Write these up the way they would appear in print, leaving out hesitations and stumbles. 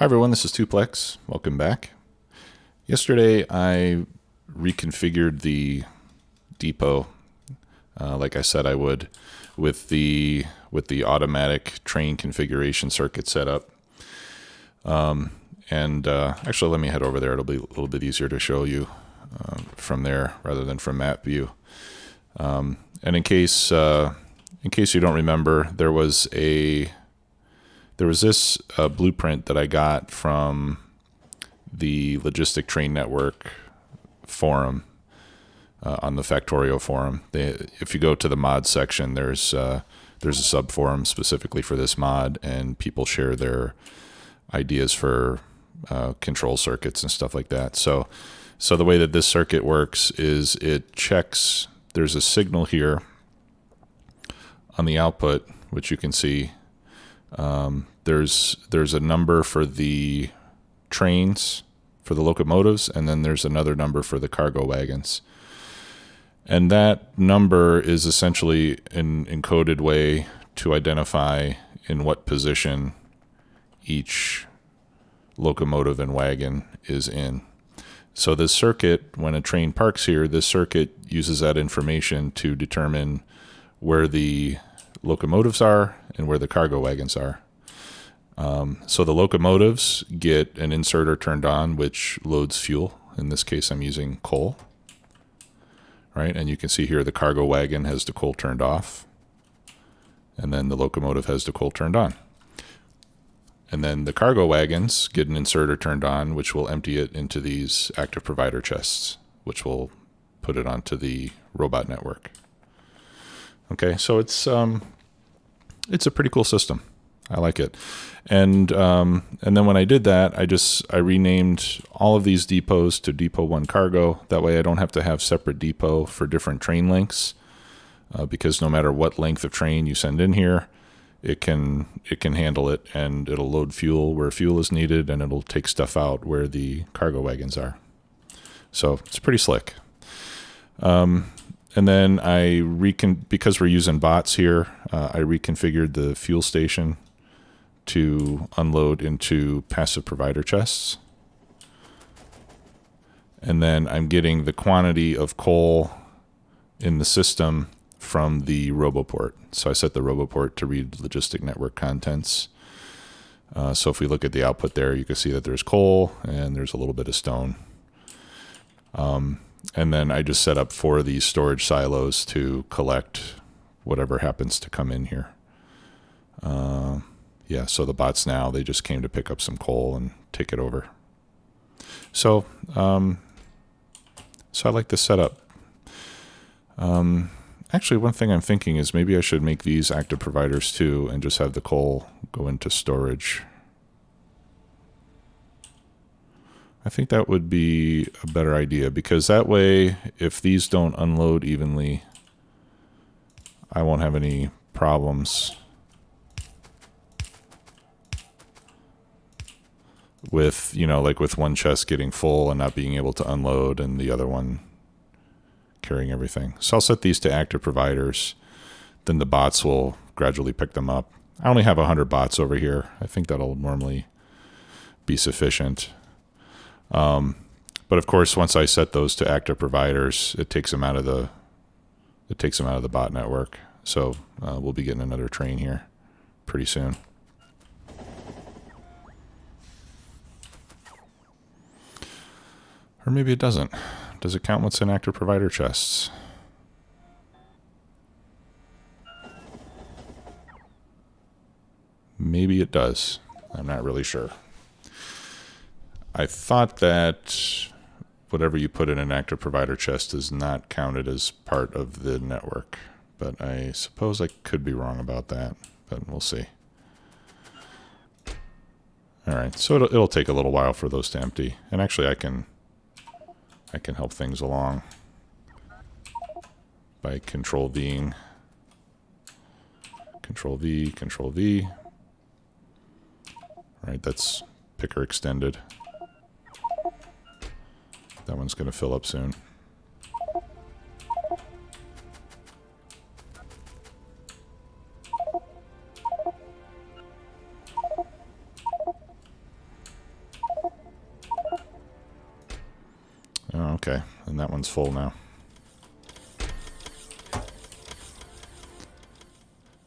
Hi everyone, this is Tuplex. Welcome back. Yesterday I reconfigured the depot like I said I would with the automatic train configuration circuit set up. Actually let me head over there. It'll be a little bit easier to show you from there rather than from map view. And in case you don't remember, there was this blueprint that I got from the Logistic Train Network forum on the Factorio forum. If you go to the mod section, there's a sub forum specifically for this mod, and people share their ideas for control circuits and stuff like that. So the way that this circuit works is it checks. There's a signal here on the output, which you can see. There's a number for the trains, for the locomotives, and then there's another number for the cargo wagons. And that number is essentially an encoded way to identify in what position each locomotive and wagon is in. So this circuit, when a train parks here, this circuit uses that information to determine where the locomotives are and where the cargo wagons are. So the locomotives get an inserter turned on, which loads fuel. In this case, I'm using coal. Right, and you can see here the cargo wagon has the coal turned off, and then the locomotive has the coal turned on. And then the cargo wagons get an inserter turned on, which will empty it into these active provider chests, which will put it onto the robot network. Okay, so it's a pretty cool system. I like it. And then when I did that, I renamed all of these depots to Depot 1 Cargo. That way I don't have to have separate depot for different train lengths, because no matter what length of train you send in here, it can handle it, and it'll load fuel where fuel is needed, and it'll take stuff out where the cargo wagons are. So it's pretty slick. And then because we're using bots here, I reconfigured the fuel station to unload into passive provider chests. And then I'm getting the quantity of coal in the system from the roboport. So I set the roboport to read logistic network contents. So if we look at the output there, you can see that there's coal and there's a little bit of stone. And then I just set up 4 of these storage silos to collect whatever happens to come in here. Yeah, so the bots now, they just came to pick up some coal and take it over. So I like this setup. Actually, one thing I'm thinking is maybe I should make these active providers too and just have the coal go into storage. I think that would be a better idea, because that way, if these don't unload evenly, I won't have any problems with, like with one chest getting full and not being able to unload and the other one carrying everything. So I'll set these to active providers. Then the bots will gradually pick them up. I only have 100 bots over here. I think that'll normally be sufficient. But of course, once I set those to active providers, it takes them out of the bot network. So we'll be getting another train here pretty soon. Or maybe it doesn't. Does it count what's in active provider chests? Maybe it does. I'm not really sure. I thought that whatever you put in an active provider chest is not counted as part of the network. But I suppose I could be wrong about that. But we'll see. All right, so it'll take a little while for those to empty. And actually I can help things along by Control-Ving. Control-V, Control-V. All right, that's picker extended. That one's going to fill up soon. Okay, and that one's full now.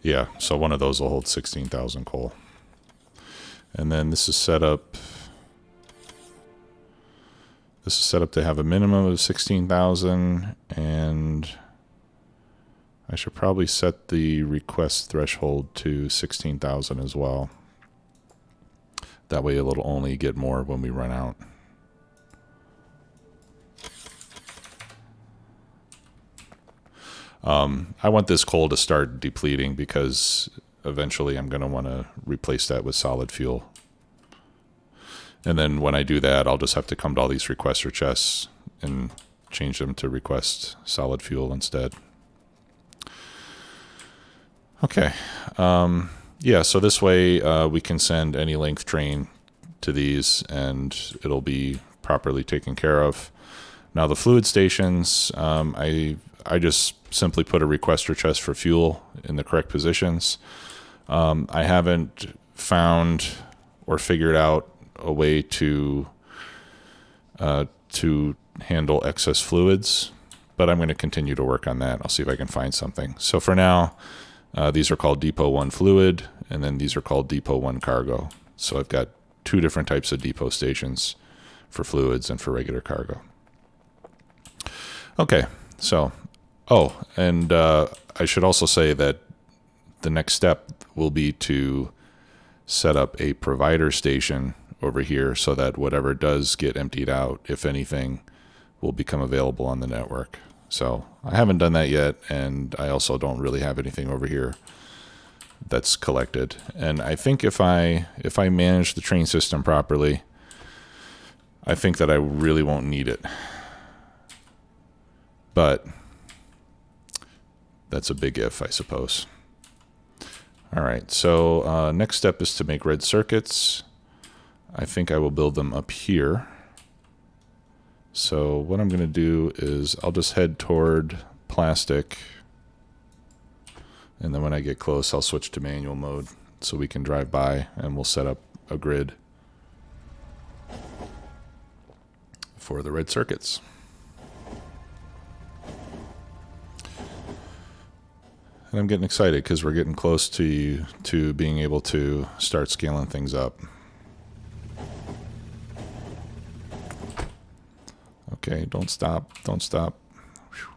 Yeah, so one of those will hold 16,000 coal. And then this is set up. This is set up to have a minimum of 16,000, and I should probably set the request threshold to 16,000 as well. That way it'll only get more when we run out. I want this coal to start depleting because eventually I'm going to want to replace that with solid fuel. And then when I do that, I'll just have to come to all these requester chests and change them to request solid fuel instead. Okay. Yeah, so this way we can send any length train to these and it'll be properly taken care of. Now the fluid stations, I just simply put a requester chest for fuel in the correct positions. I haven't found or figured out a way to handle excess fluids, but I'm going to continue to work on that. I'll see if I can find something. So for now, these are called Depot 1 fluid, and then these are called Depot 1 cargo. So I've got two different types of depot stations for fluids and for regular cargo. Okay, so, and I should also say that the next step will be to set up a provider station over here so that whatever does get emptied out, if anything, will become available on the network. So I haven't done that yet, and I also don't really have anything over here that's collected. And I think if I manage the train system properly, I think that I really won't need it. But that's a big if, I suppose. All right, so next step is to make red circuits. I think I will build them up here. So what I'm going to do is I'll just head toward plastic, and then when I get close, I'll switch to manual mode so we can drive by, and we'll set up a grid for the red circuits. And I'm getting excited because we're getting close to being able to start scaling things up. Okay, don't stop, don't stop. Whew.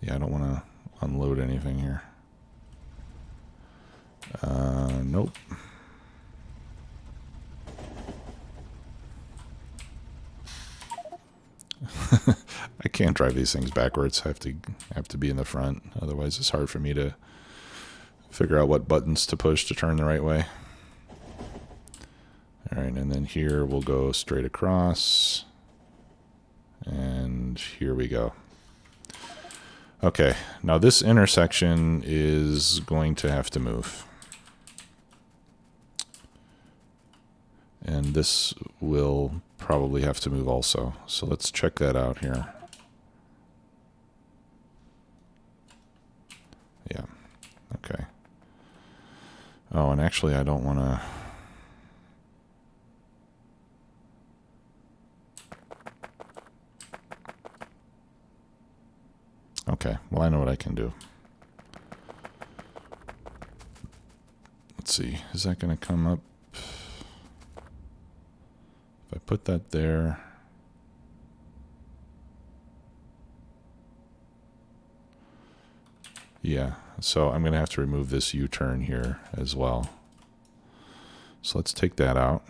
Yeah, I don't want to unload anything here. Nope. I can't drive these things backwards. I have to be in the front. Otherwise, it's hard for me to figure out what buttons to push to turn the right way. All right, and then here we'll go straight across. And here we go. Okay, now this intersection is going to have to move. And this will probably have to move also. So let's check that out here. Yeah, okay. Oh, and actually I don't want to... Okay, well I know what I can do. Let's see, is that going to come up? If I put that there... Yeah, so I'm going to have to remove this U-turn here as well. So let's take that out.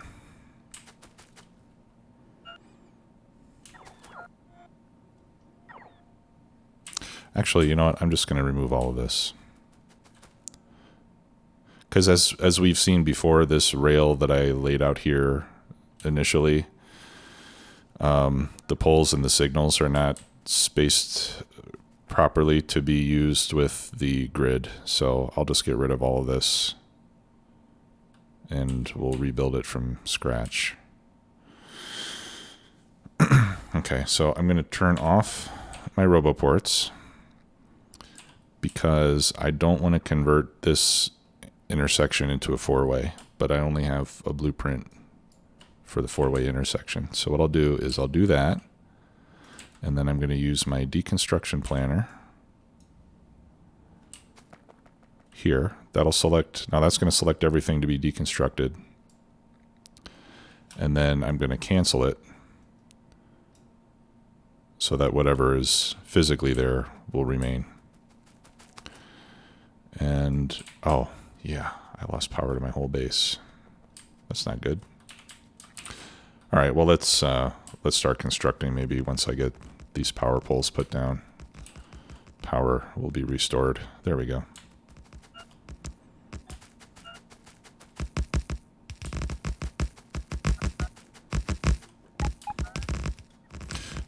Actually, you know what? I'm just going to remove all of this. Because as we've seen before, this rail that I laid out here initially, the poles and the signals are not spaced properly to be used with the grid. So I'll just get rid of all of this and we'll rebuild it from scratch. Okay, so I'm going to turn off my roboports because I don't want to convert this intersection into a four-way, but I only have a blueprint for the four-way intersection. So what I'll do is I'll do that, And then I'm going to use my deconstruction planner here. That'll select, now that's going to select everything to be deconstructed. And then I'm going to cancel it so that whatever is physically there will remain. And, oh, yeah, I lost power to my whole base. That's not good. All right, well, let's start constructing maybe once I get these power poles put down. Power will be restored. There we go.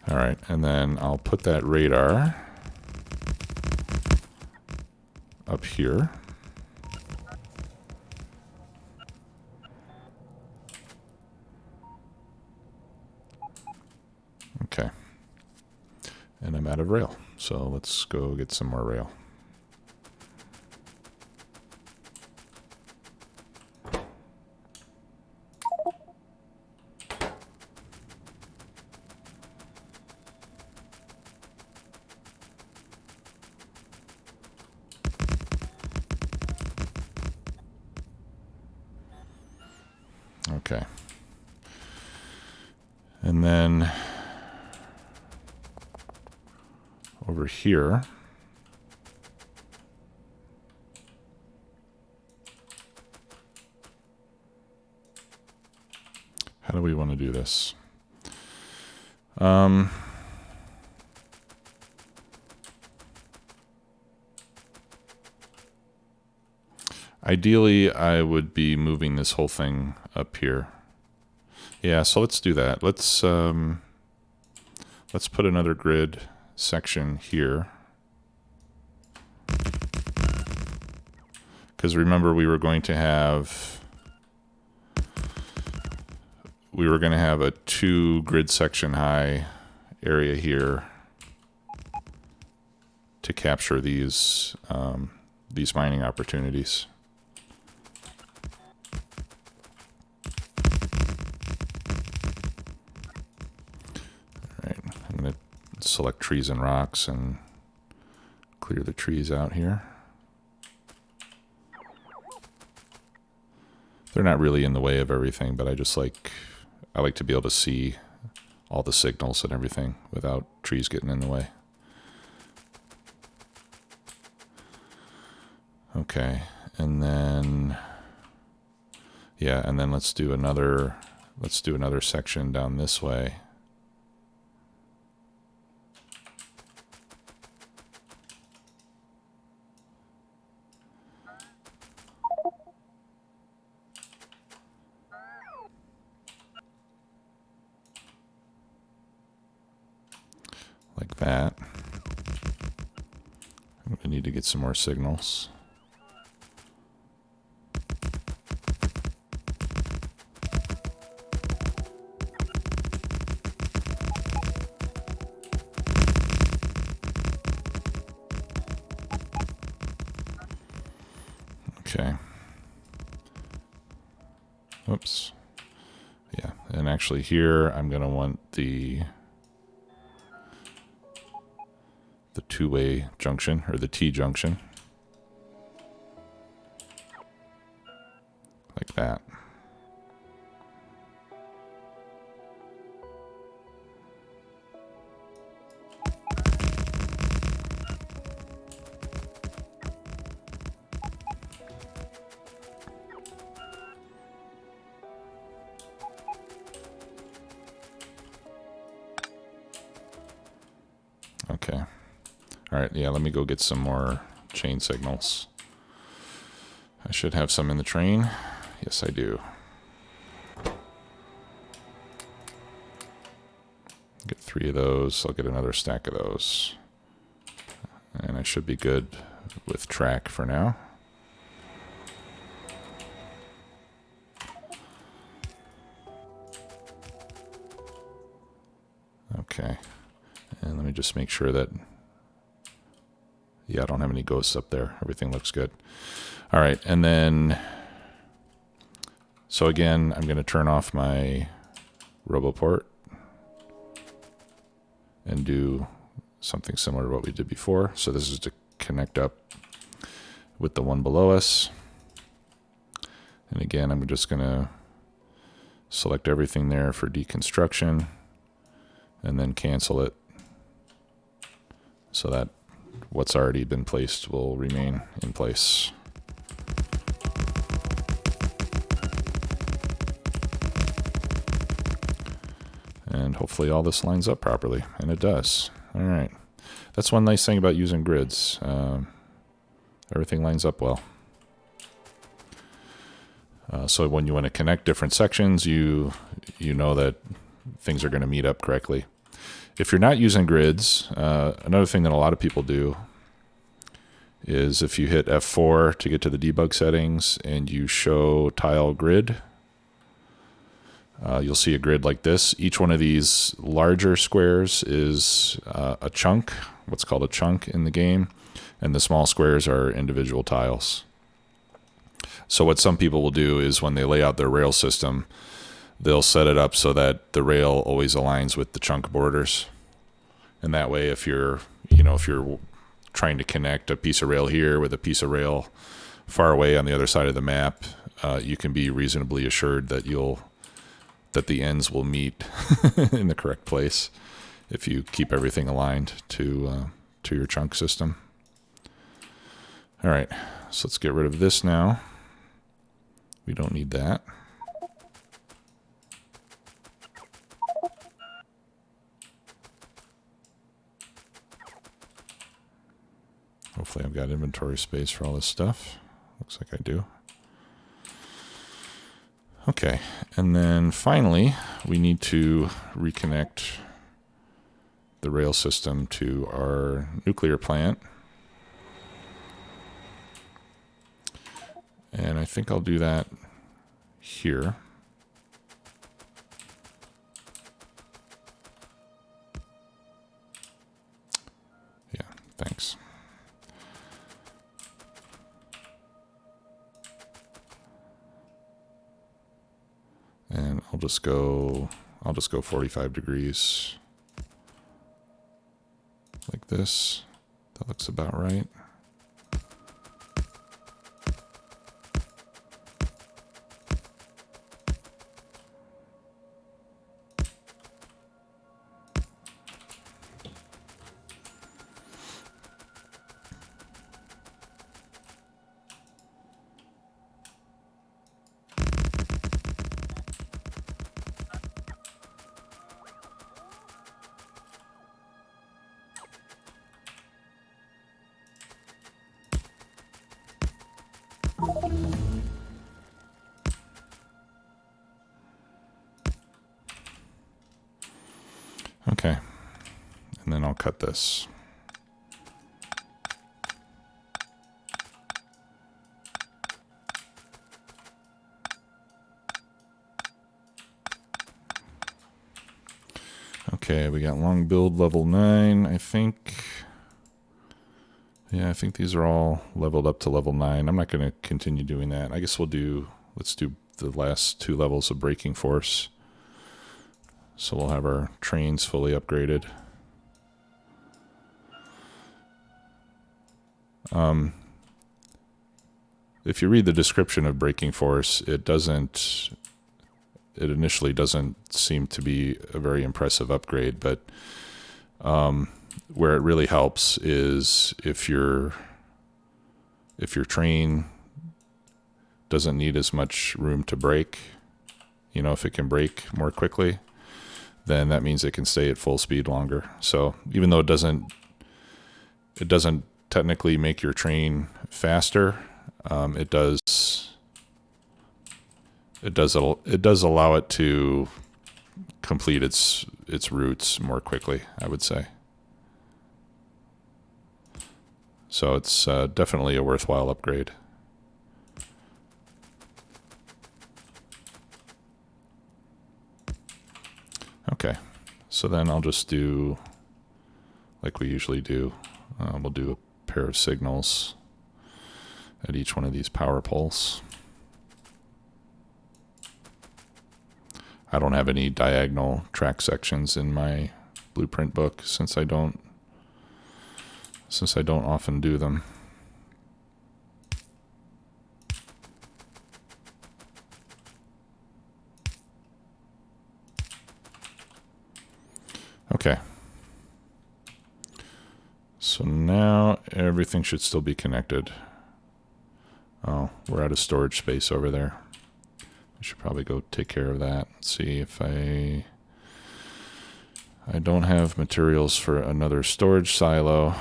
All right, and then I'll put that radar up here. Okay. And I'm out of rail, so let's go get some more rail. Okay. And then over here, how do we want to do this? Ideally, I would be moving this whole thing up here. Yeah, so let's do that. Let's put another grid section here. Because remember, we were going to have a 2 grid section high area here to capture these mining opportunities. Select trees and rocks and clear the trees out here. They're not really in the way of everything, but I like to be able to see all the signals and everything without trees getting in the way. Okay, and then yeah, and then let's do another section down this way. Like that. I'm gonna need to get some more signals. Okay. Oops. Yeah, and actually here I'm gonna want the two-way junction, or the T-junction. Like that. Okay. All right, yeah, let me go get some more chain signals. I should have some in the train. Yes, I do. Get 3 of those. I'll get another stack of those. And I should be good with track for now. Okay. And let me just make sure that, yeah, I don't have any ghosts up there. Everything looks good. All right, and then, so again, I'm going to turn off my RoboPort. and do something similar to what we did before. So this is to connect up with the one below us. And again, I'm just going to select everything there for deconstruction and then cancel it so that what's already been placed will remain in place. And hopefully all this lines up properly, and it does. All right. That's one nice thing about using grids. Everything lines up well. So when you want to connect different sections, you know that things are going to meet up correctly. If you're not using grids, another thing that a lot of people do is if you hit F4 to get to the debug settings and you show tile grid, you'll see a grid like this. Each one of these larger squares is a chunk, what's called a chunk in the game, and the small squares are individual tiles. So what some people will do is when they lay out their rail system, they'll set it up so that the rail always aligns with the chunk borders. And that way, if you're trying to connect a piece of rail here with a piece of rail far away on the other side of the map, you can be reasonably assured that that the ends will meet in the correct place if you keep everything aligned to your chunk system. All right, so let's get rid of this now. We don't need that. Hopefully I've got inventory space for all this stuff. Looks like I do. Okay, and then finally, we need to reconnect the rail system to our nuclear plant. And I think I'll do that here. Yeah, thanks. And I'll just go 45 degrees like this. That looks about right. Okay, and then I'll cut this. Okay, we got long build level 9, I think. Yeah, I think these are all leveled up to level 9. I'm not going to continue doing that. I guess let's do the last 2 levels of braking force. So we'll have our trains fully upgraded. If you read the description of braking force, it initially doesn't seem to be a very impressive upgrade, but where it really helps is if your train doesn't need as much room to brake, if it can brake more quickly, then that means it can stay at full speed longer. So even though it doesn't technically make your train faster, it does allow it to complete its routes more quickly, I would say. So it's definitely a worthwhile upgrade. Okay, so then I'll just do like we usually do. We'll do a pair of signals at each one of these power poles. I don't have any diagonal track sections in my blueprint book since I don't often do them. Okay. So now everything should still be connected. Oh, we're out of storage space over there. I should probably go take care of that. See if I don't have materials for another storage silo.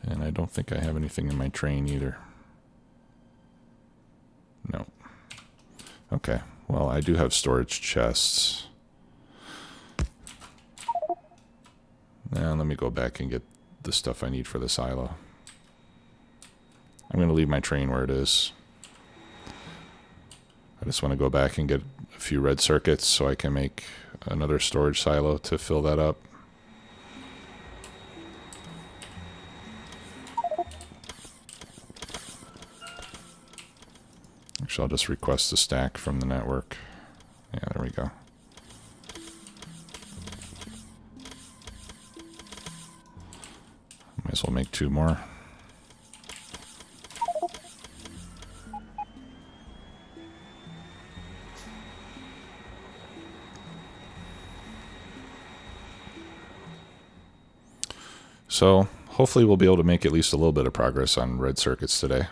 And I don't think I have anything in my train either. No. Okay. Well, I do have storage chests. Now let me go back and get the stuff I need for the silo. I'm going to leave my train where it is. I just want to go back and get a few red circuits so I can make another storage silo to fill that up. Actually, I'll just request a stack from the network. Yeah, there we go. Might as well make 2 more. So hopefully we'll be able to make at least a little bit of progress on red circuits today.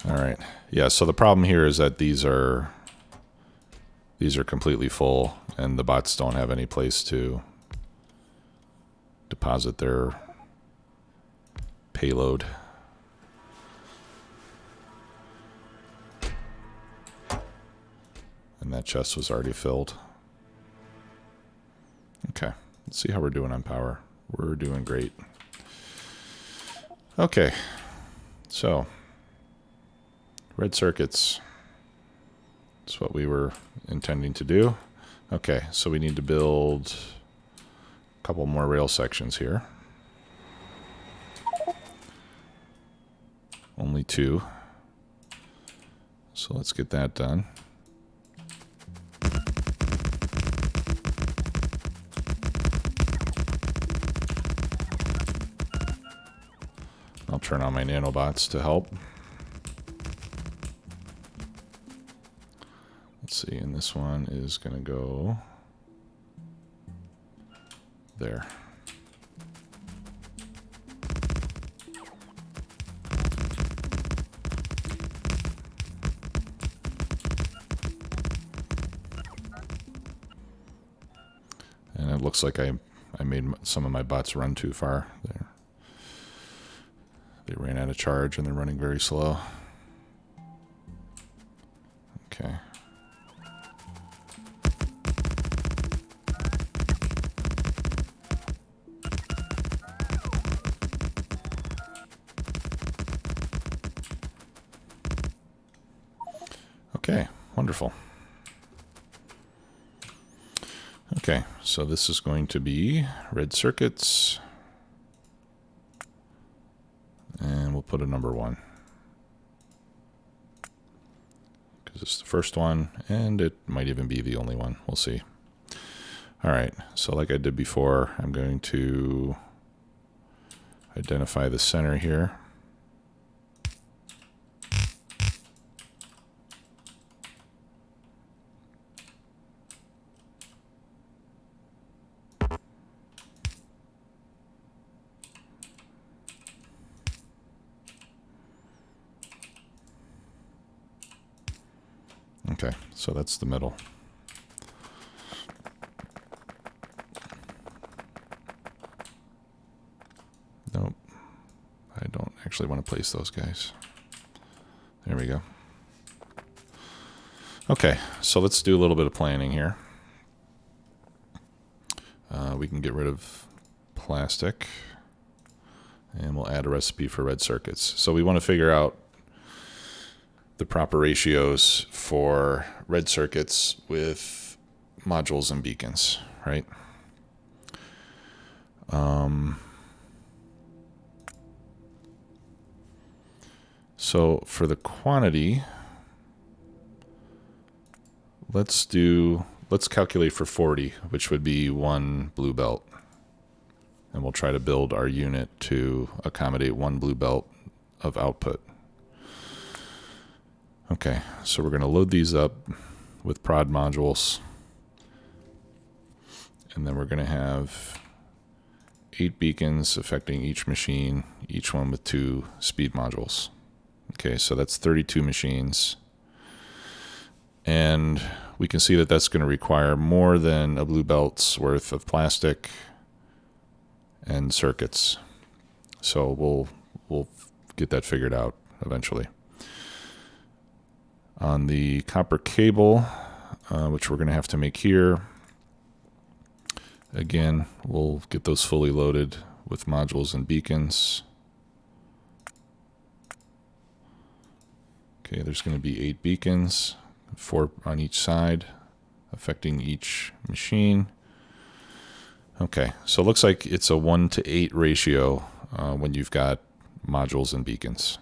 All right. Yeah, so the problem here is that these are completely full and the bots don't have any place to deposit their payload. And that chest was already filled. Okay, let's see how we're doing on power. We're doing great. Okay, so red circuits. That's what we were intending to do. Okay, so we need to build a couple more rail sections here. Only 2. So let's get that done. I'll turn on my nanobots to help. Let's see, and this one is going to go there. And it looks like I made some of my bots run too far there. They ran out of charge and they're running very slow. Okay. Okay, wonderful. Okay, so this is going to be red circuits. And we'll put a number 1. Because it's the first one, and it might even be the only one. We'll see. All right, so like I did before, I'm going to identify the center here. Okay, so that's the middle. Nope. I don't actually want to place those guys. There we go. Okay, so let's do a little bit of planning here. We can get rid of plastic. And we'll add a recipe for red circuits. So we want to figure out the proper ratios for red circuits with modules and beacons, right? So for the quantity, let's calculate for 40, which would be one blue belt. And we'll try to build our unit to accommodate one blue belt of output. Okay, so we're going to load these up with prod modules. And then we're going to have 8 beacons affecting each machine, each one with 2 speed modules. Okay, so that's 32 machines. And we can see that that's going to require more than a blue belt's worth of plastic and circuits. So we'll get that figured out eventually. On the copper cable, which we're going to have to make here, again, we'll get those fully loaded with modules and beacons. Okay, there's going to be 8 beacons, 4 on each side, affecting each machine. Okay, so it looks like it's a 1:8 ratio when you've got modules and beacons.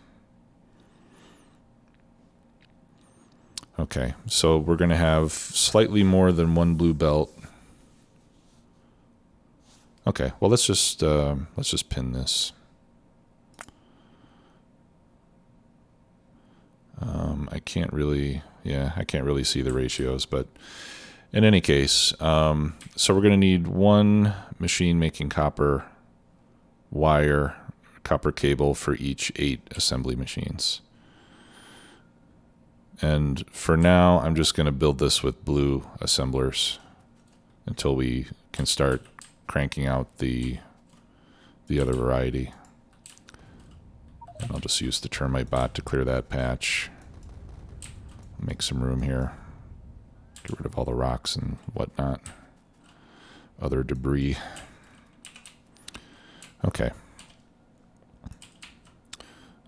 Okay, so we're going to have slightly more than one blue belt. Okay, well let's just pin this. I can't really see the ratios, but in any case, so we're going to need one machine making copper wire, copper cable for each 8 assembly machines. And for now, I'm just going to build this with blue assemblers until we can start cranking out the other variety. And I'll just use the termite bot to clear that patch. Make some room here. Get rid of all the rocks and whatnot. Other debris. Okay.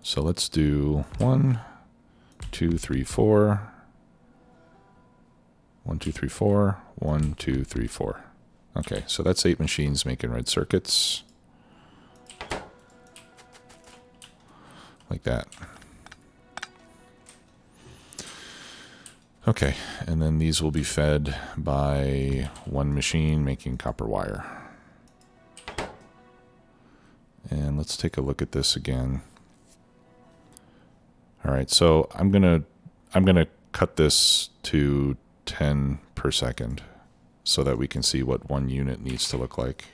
So let's do 1, 2, 3, 4. 1, 2, 3, 4. 1, 2, 3, 4. Okay, so that's 8 machines making red circuits. Like that. Okay, and then these will be fed by one machine making copper wire. And let's take a look at this again. All right, so I'm gonna cut this to 10 per second so that we can see what one unit needs to look like.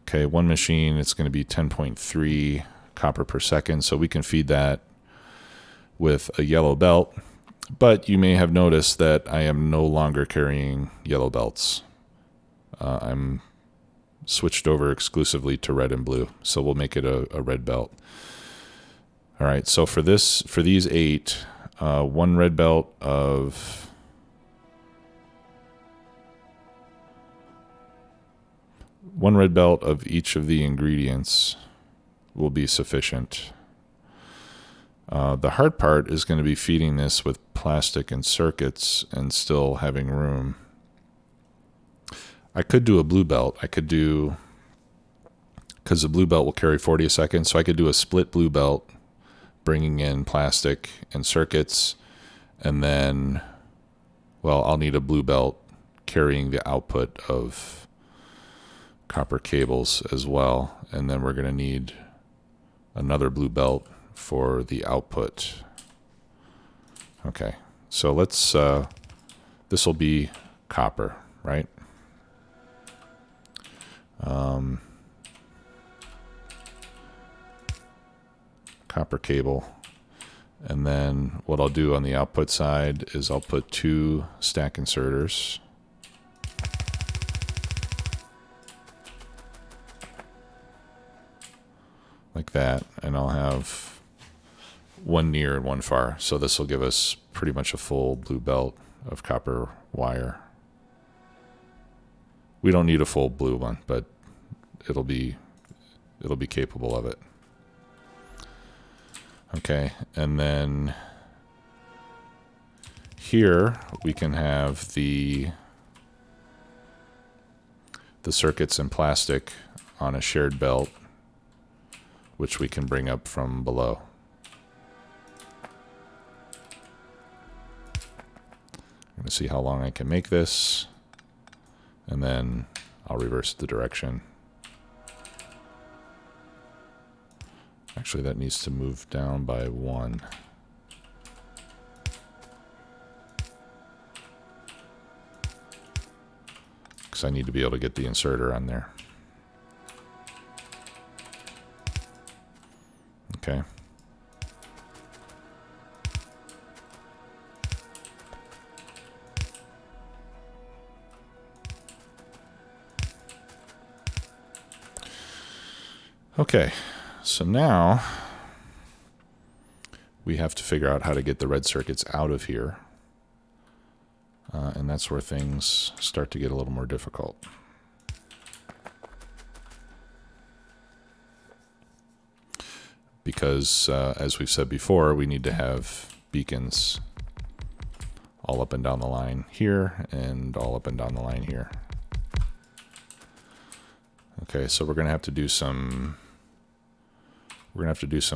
Okay, one machine, it's going to be 10.3 copper per second, so we can feed that with a yellow belt, but you may have noticed that I am no longer carrying yellow belts. I'm switched over exclusively to red and blue, so we'll make it a red belt. All right, so for these 8, one red belt of each of the ingredients will be sufficient. The hard part is going to be feeding this with plastic and circuits and still having room. I could do a blue belt. Because the blue belt will carry 40 a second, so I could do a split blue belt, bringing in plastic and circuits, and then, well, I'll need a blue belt carrying the output of copper cables as well, and then we're going to need another blue belt for the output. Okay, so let's, this will be copper, right? Copper cable. And then what I'll do on the output side is I'll put 2 stack inserters. Like that, and I'll have one near and one far. So this will give us pretty much a full blue belt of copper wire. We don't need a full blue one, but it'll be capable of it. Okay, and then here we can have the circuits and plastic on a shared belt which we can bring up from below. I'm going to see how long I can make this, and then I'll reverse the direction. Actually, that needs to move down by 1. Because I need to be able to get the inserter on there. Okay. Okay, so now we have to figure out how to get the red circuits out of here. And that's where things start to get a little more difficult. Because, as we've said before, we need to have beacons all up and down the line here and all up and down the line here. Okay, so we're going to have to do some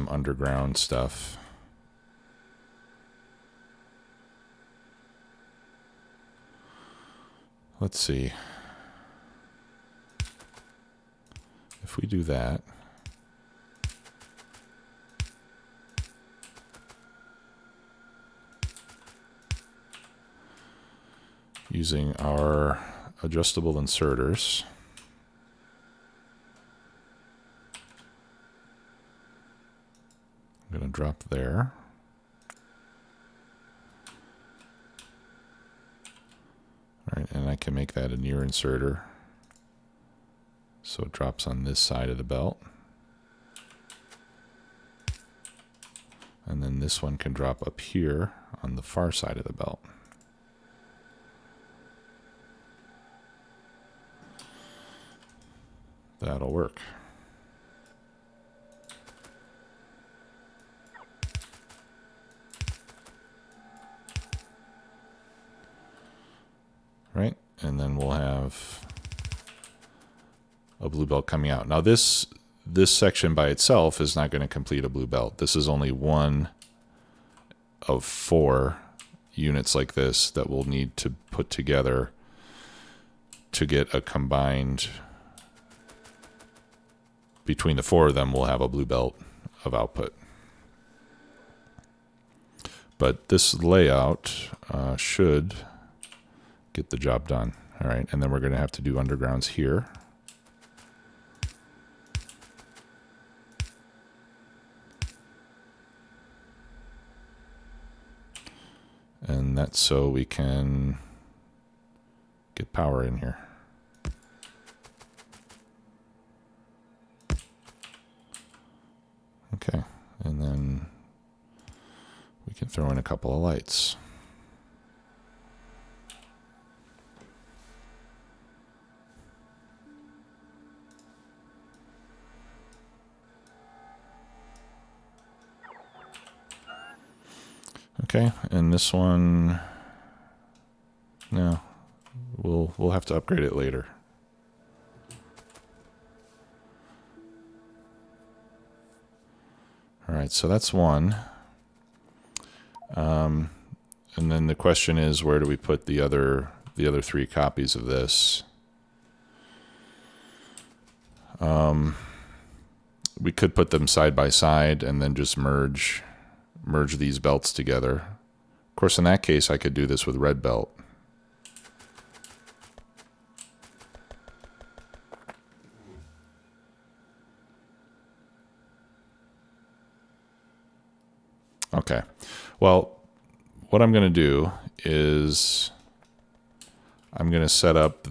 underground stuff. Let's see. If we do that, using our adjustable inserters, I'm going to drop there. All right, and I can make that a near inserter. So it drops on this side of the belt. And then this one can drop up here on the far side of the belt. That'll work. Right, and then we'll have a blue belt coming out. Now this section by itself is not going to complete a blue belt. This is only one of 4 units like this that we'll need to put together to get a combined, between the 4 of them, we'll have a blue belt of output. But this layout should get the job done. All right, and then we're going to have to do undergrounds here. And that's so we can get power in here. Okay, and then we can throw in a couple of lights. Okay, and this one, no, we'll have to upgrade it later. All right, so that's one. And then the question is, where do we put the other 3 copies of this? We could put them side by side and then just merge these belts together. Of course, in that case, I could do this with red belt. Okay, well, what I'm going to do is I'm going to set up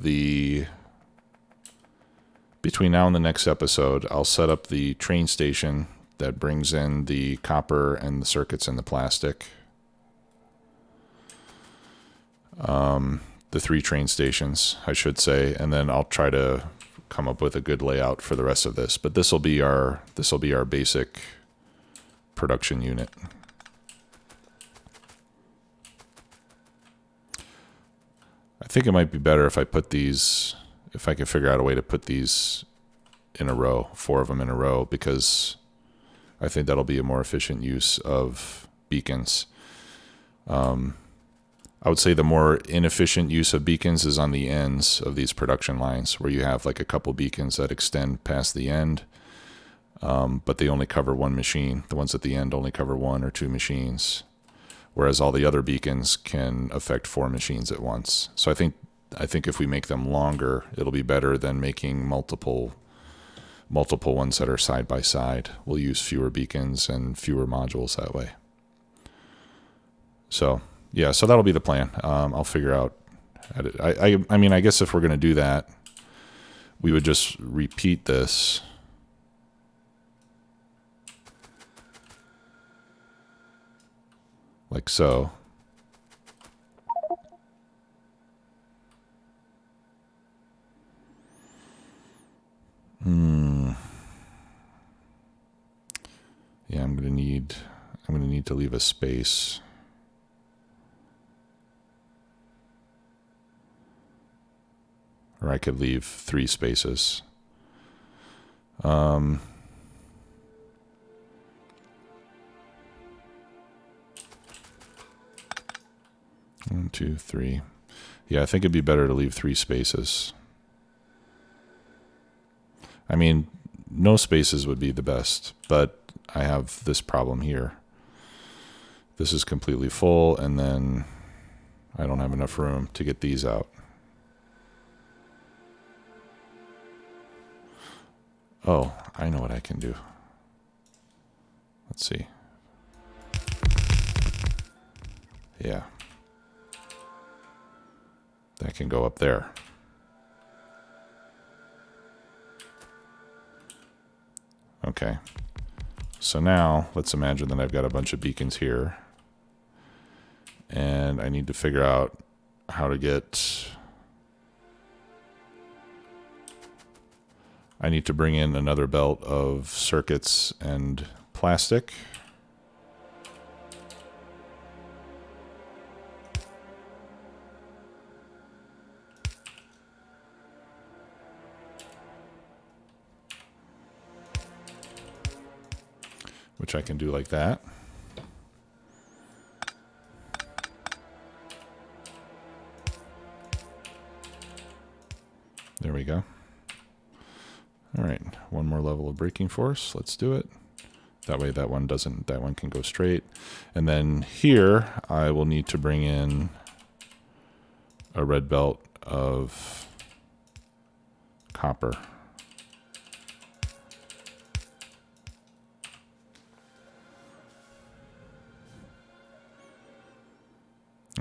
between now and the next episode, I'll set up the train station that brings in the copper and the circuits and the plastic. The 3 train stations, I should say, and then I'll try to come up with a good layout for the rest of this. But this will be our basic production unit. I think it might be better if I put these, if I can figure out a way to put these in a row, 4 of them in a row, because I think that'll be a more efficient use of beacons. I would say the more inefficient use of beacons is on the ends of these production lines, where you have like a couple beacons that extend past the end, but they only cover one machine. The ones at the end only cover 1 or 2 machines, whereas all the other beacons can affect 4 machines at once. So I think if we make them longer, it'll be better than making multiple ones that are side by side. We'll use fewer beacons and fewer modules that way. So yeah, so that'll be the plan. I'll figure out. I mean, I guess if we're going to do that, we would just repeat this. Like so. Yeah, I'm gonna need to leave a space. Or I could leave 3 spaces. 1, 2, 3. Yeah, I think it'd be better to leave 3 spaces. I mean, no spaces would be the best, but I have this problem here. This is completely full, and then I don't have enough room to get these out. Oh, I know what I can do. Let's see. Yeah. That can go up there. Okay. So now, let's imagine that I've got a bunch of beacons here. And I need to figure out how to get... I need to bring in another belt of circuits and plastic. Which I can do like that. There we go. All right, one more level of braking force. Let's do it. That way that one can go straight. And then here I will need to bring in a red belt of copper.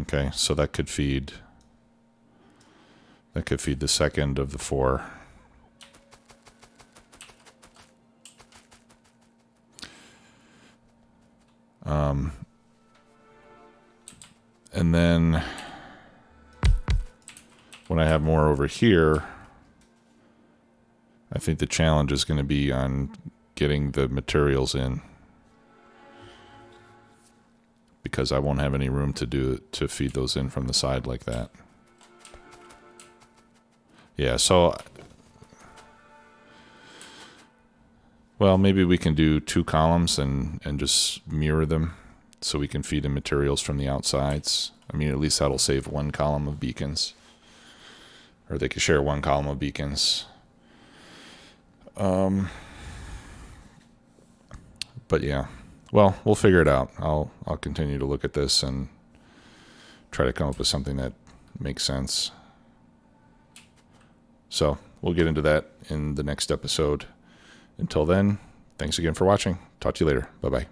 Okay, so that could feed the second of the 4. And then when I have more over here, I think the challenge is going to be on getting the materials in, because I won't have any room to feed those in from the side like that. Yeah, so well, maybe we can do 2 columns and just mirror them so we can feed in materials from the outsides. I mean, at least that'll save 1 column of beacons. Or they could share 1 column of beacons. But yeah, well, we'll figure it out. I'll continue to look at this and try to come up with something that makes sense. So we'll get into that in the next episode. Until then, thanks again for watching. Talk to you later. Bye-bye.